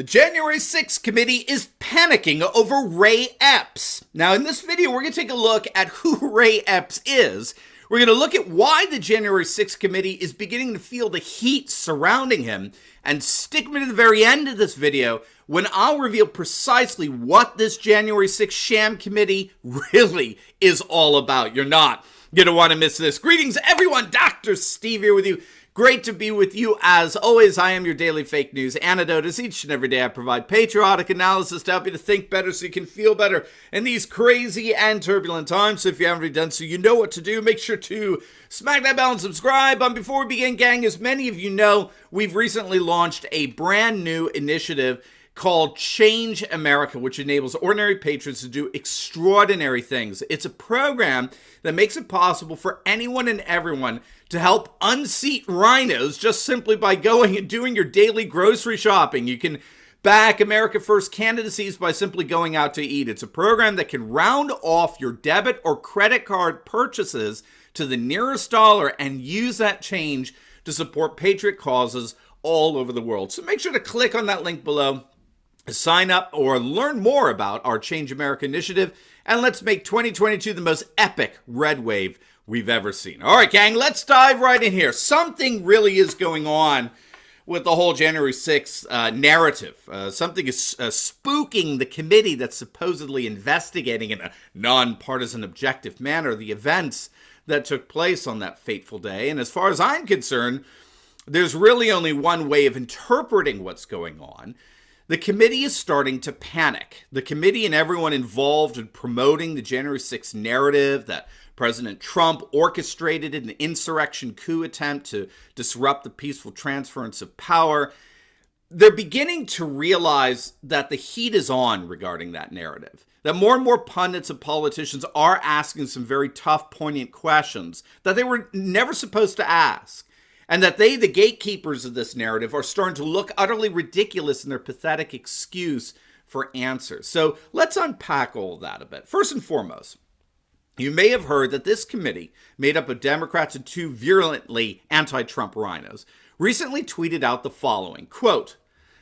The January 6th committee is panicking over Ray Epps. Now, in this video, we're going to take a look at who Ray Epps is. We're going to look at why the January 6th committee is beginning to feel the heat surrounding him, and stick me to the very end of this video when I'll reveal precisely what this January 6th sham committee really is all about. You're not going to want to miss this. Greetings, everyone. Dr. Steve here with you. Great to be with you as always. I am your daily fake news antidote. As each and every day I provide patriotic analysis to help you to think better so you can feel better in these crazy and turbulent times. So if you haven't already done so, you know what to do. Make sure to smack that bell and subscribe. Before we begin, gang, as many of you know, we've recently launched a brand new initiative called Change America, which enables ordinary patrons to do extraordinary things. It's a program that makes it possible for anyone and everyone to help unseat rhinos just simply by going and doing your daily grocery shopping. You can back America First candidacies by simply going out to eat. It's a program that can round off your debit or credit card purchases to the nearest dollar and use that change to support patriot causes all over the world. So make sure to click on that link below, sign up, or learn more about our Change America initiative, and let's make 2022 the most epic red wave we've ever seen. All right, gang, let's dive right in here. Something really is going on with the whole January 6th narrative. Something is spooking the committee that's supposedly investigating in a nonpartisan, objective manner the events that took place on that fateful day. And as far as I'm concerned, there's really only one way of interpreting what's going on. The committee is starting to panic. The committee and everyone involved in promoting the January 6th narrative that President Trump orchestrated an insurrection coup attempt to disrupt the peaceful transference of power. They're beginning to realize that the heat is on regarding that narrative, that more and more pundits and politicians are asking some very tough, poignant questions that they were never supposed to ask. And that they, the gatekeepers of this narrative, are starting to look utterly ridiculous in their pathetic excuse for answers. So let's unpack all of that a bit. First and foremost, you may have heard that this committee, made up of Democrats and two virulently anti-Trump rhinos, recently tweeted out the following, quote,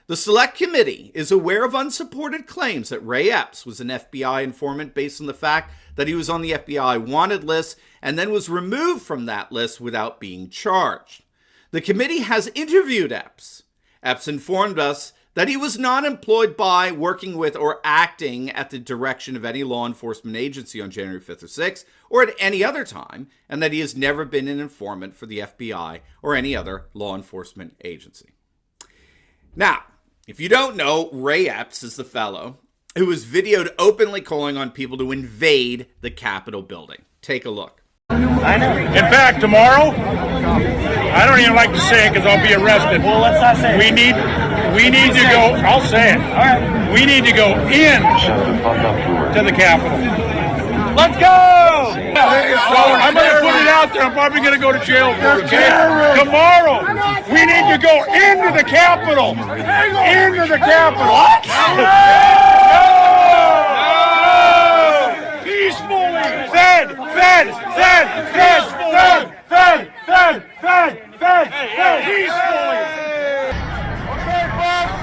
"The Select Committee is aware of unsupported claims that Ray Epps was an FBI informant based on the fact that he was on the FBI wanted list and then was removed from that list without being charged. The committee has interviewed Epps. Epps informed us that he was not employed by, working with, or acting at the direction of any law enforcement agency on January 5th or 6th, or at any other time, and that he has never been an informant for the FBI or any other law enforcement agency." Now, if you don't know, Ray Epps is the fellow who was videoed openly calling on people to invade the Capitol building. Take a look. I know. In fact, tomorrow, I don't even like to say it because I'll be arrested. Well, let's not say it. We need to go, I'll say it. All right. We need to go in to the Capitol. Let's go! So I'm going to put it out there. I'm probably going to go to jail for it, okay? Tomorrow, we need to go into the Capitol. Into the Capitol. What? Peacefully. Peacefully. Okay, folks,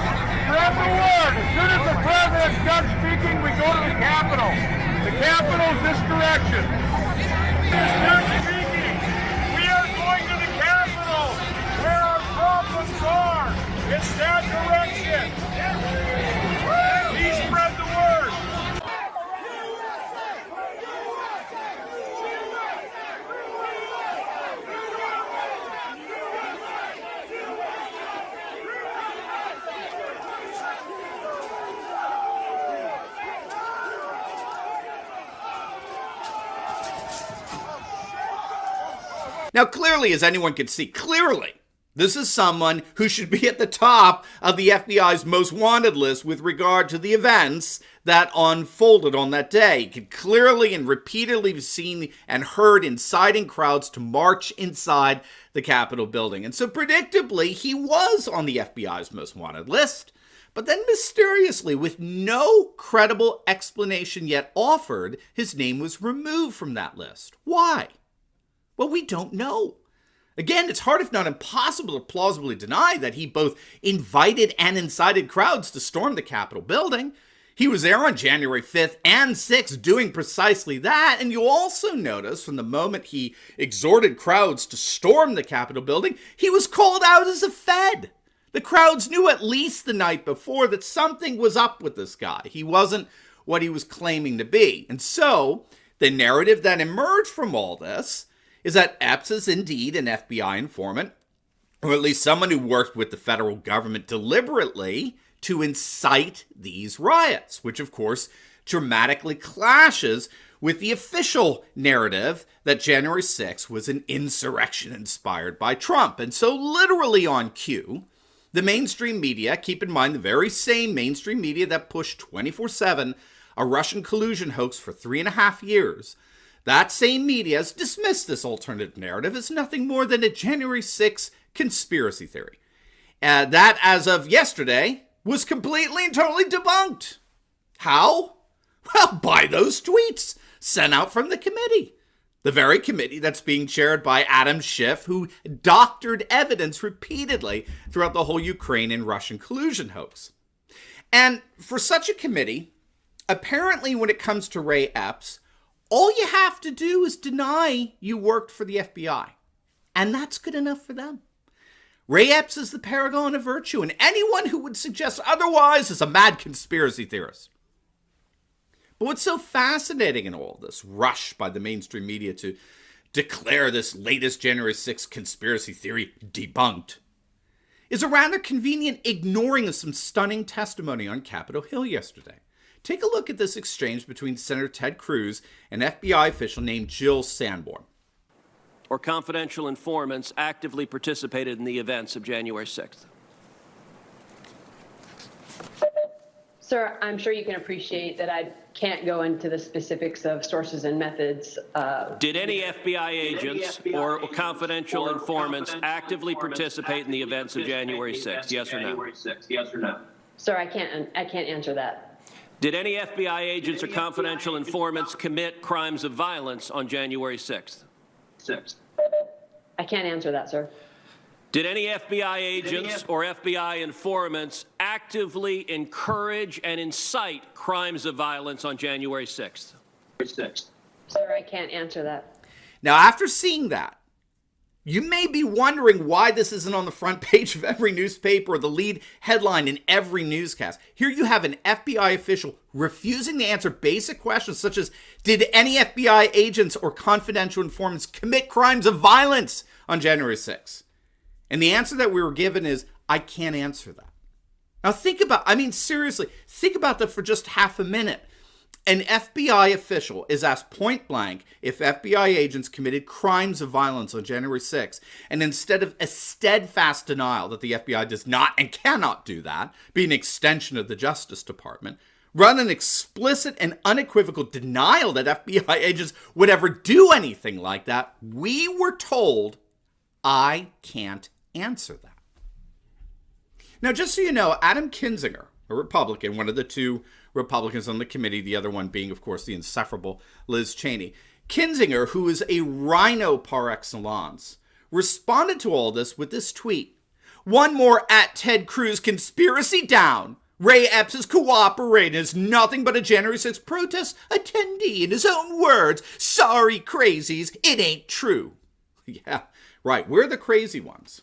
grab the word. As soon as the president's done speaking, we go to the Capitol. The Capitol's this direction. Done speaking. We are going to the Capitol, where our problems are. It's that direction. He spread the word. Now, clearly, as anyone can see, this is someone who should be at the top of the FBI's most wanted list with regard to the events that unfolded on that day. You could clearly and repeatedly be seen and heard inciting crowds to march inside the Capitol building. And so predictably, he was on the FBI's most wanted list. But then mysteriously, with no credible explanation yet offered, his name was removed from that list. Why? Well, we don't know. Again, it's hard if not impossible to plausibly deny that he both invited and incited crowds to storm the Capitol building. He was there on January 5th and 6th doing precisely that, and you'll also notice from the moment he exhorted crowds to storm the Capitol building, he was called out as a Fed. The crowds knew at least the night before that something was up with this guy. He wasn't what he was claiming to be. And so, the narrative that emerged from all this is that Epps is indeed an FBI informant, or at least someone who worked with the federal government deliberately to incite these riots, which of course dramatically clashes with the official narrative that January 6th was an insurrection inspired by Trump. And so literally on cue, the mainstream media, keep in mind the very same mainstream media that pushed 24/7 a Russian collusion hoax for 3.5 years, that same media has dismissed this alternative narrative as nothing more than a January 6th conspiracy theory. That, as of yesterday, was completely and totally debunked. How? Well, by those tweets sent out from the committee. The very committee that's being chaired by Adam Schiff, who doctored evidence repeatedly throughout the whole Ukraine and Russian collusion hoax. And for such a committee, apparently when it comes to Ray Epps, all you have to do is deny you worked for the FBI. And that's good enough for them. Ray Epps is the paragon of virtue, and anyone who would suggest otherwise is a mad conspiracy theorist. But what's so fascinating in all this rush by the mainstream media to declare this latest January 6th conspiracy theory debunked is a rather convenient ignoring of some stunning testimony on Capitol Hill yesterday. Take a look at this exchange between Senator Ted Cruz and an FBI official named Jill Sanborn. Or confidential informants actively participated in the events of January 6th? Sir, I'm sure you can appreciate that I can't go into the specifics of sources and methods. Did any FBI agents or confidential informants actively participate in the events of January 6th? Yes or no? Sir, I can't answer that. Did any FBI agents or confidential informants commit crimes of violence on January 6th? I can't answer that, sir. Did any FBI agents or FBI informants actively encourage and incite crimes of violence on January 6th? Sir, I can't answer that. Now, after seeing that, you may be wondering why this isn't on the front page of every newspaper or the lead headline in every newscast. Here you have an FBI official refusing to answer basic questions such as, did any FBI agents or confidential informants commit crimes of violence on January 6th? And the answer that we were given is, I can't answer that. Now seriously, think about that for just half a minute. An FBI official is asked point blank if FBI agents committed crimes of violence on January 6th, and instead of a steadfast denial that the FBI does not and cannot do that, be an extension of the Justice Department, run an explicit and unequivocal denial that FBI agents would ever do anything like that, we were told, I can't answer that. Now, just so you know, Adam Kinzinger, a Republican, one of the two Republicans on the committee, the other one being, of course, the insufferable Liz Cheney. Kinzinger, who is a rhino par excellence, responded to all this with this tweet. One more at Ted Cruz conspiracy down. Ray Epps is cooperating as nothing but a January 6th protest attendee. In his own words, sorry crazies, it ain't true. Yeah, right, we're the crazy ones.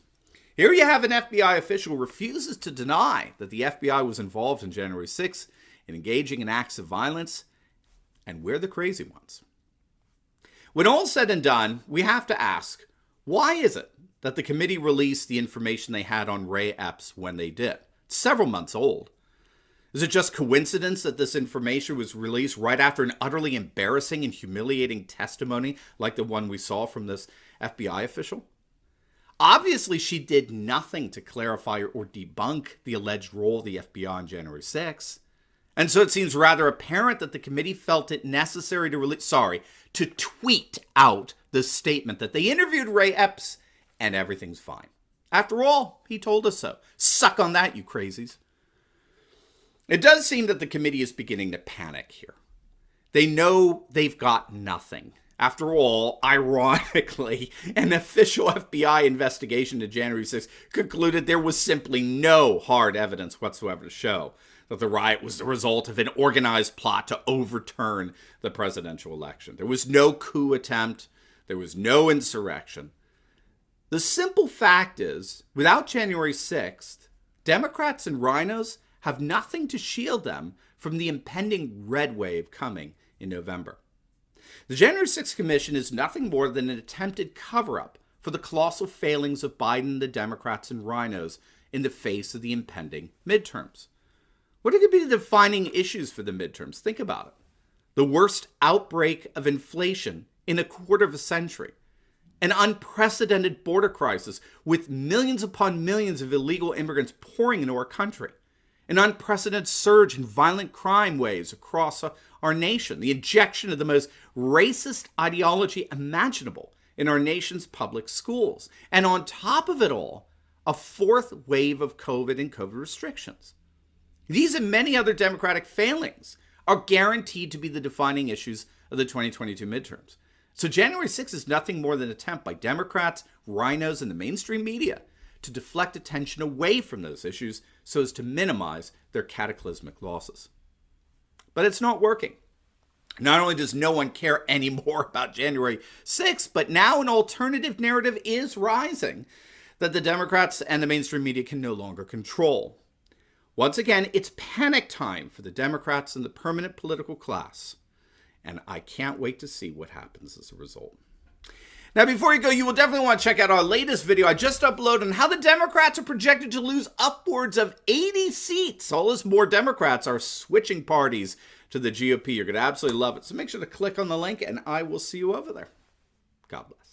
Here you have an FBI official who refuses to deny that the FBI was involved in January 6th in engaging in acts of violence, and we're the crazy ones. When all's said and done, we have to ask, why is it that the committee released the information they had on Ray Epps when they did? It's several months old. Is it just coincidence that this information was released right after an utterly embarrassing and humiliating testimony like the one we saw from this FBI official? Obviously, she did nothing to clarify or debunk the alleged role of the FBI on January 6th. And so it seems rather apparent that the committee felt it necessary to tweet out the statement that they interviewed Ray Epps and everything's fine. After all, he told us so. Suck on that, you crazies. It does seem that the committee is beginning to panic here. They know they've got nothing. After all, ironically, an official FBI investigation into January 6th concluded there was simply no hard evidence whatsoever to show that the riot was the result of an organized plot to overturn the presidential election. There was no coup attempt. There was no insurrection. The simple fact is, without January 6th, Democrats and rhinos have nothing to shield them from the impending red wave coming in November. The January 6th Commission is nothing more than an attempted cover-up for the colossal failings of Biden, the Democrats, and rhinos in the face of the impending midterms. What are going to be the defining issues for the midterms? Think about it. The worst outbreak of inflation in a quarter of a century. An unprecedented border crisis with millions upon millions of illegal immigrants pouring into our country. An unprecedented surge in violent crime waves across our nation. The injection of the most racist ideology imaginable in our nation's public schools. And on top of it all, a fourth wave of COVID and COVID restrictions. These and many other Democratic failings are guaranteed to be the defining issues of the 2022 midterms. So January 6th is nothing more than an attempt by Democrats, rhinos, and the mainstream media to deflect attention away from those issues so as to minimize their cataclysmic losses. But it's not working. Not only does no one care anymore about January 6th, but now an alternative narrative is rising that the Democrats and the mainstream media can no longer control. Once again, it's panic time for the Democrats and the permanent political class. And I can't wait to see what happens as a result. Now, before you go, you will definitely want to check out our latest video I just uploaded on how the Democrats are projected to lose upwards of 80 seats. All as more Democrats are switching parties to the GOP. You're going to absolutely love it. So make sure to click on the link, and I will see you over there. God bless.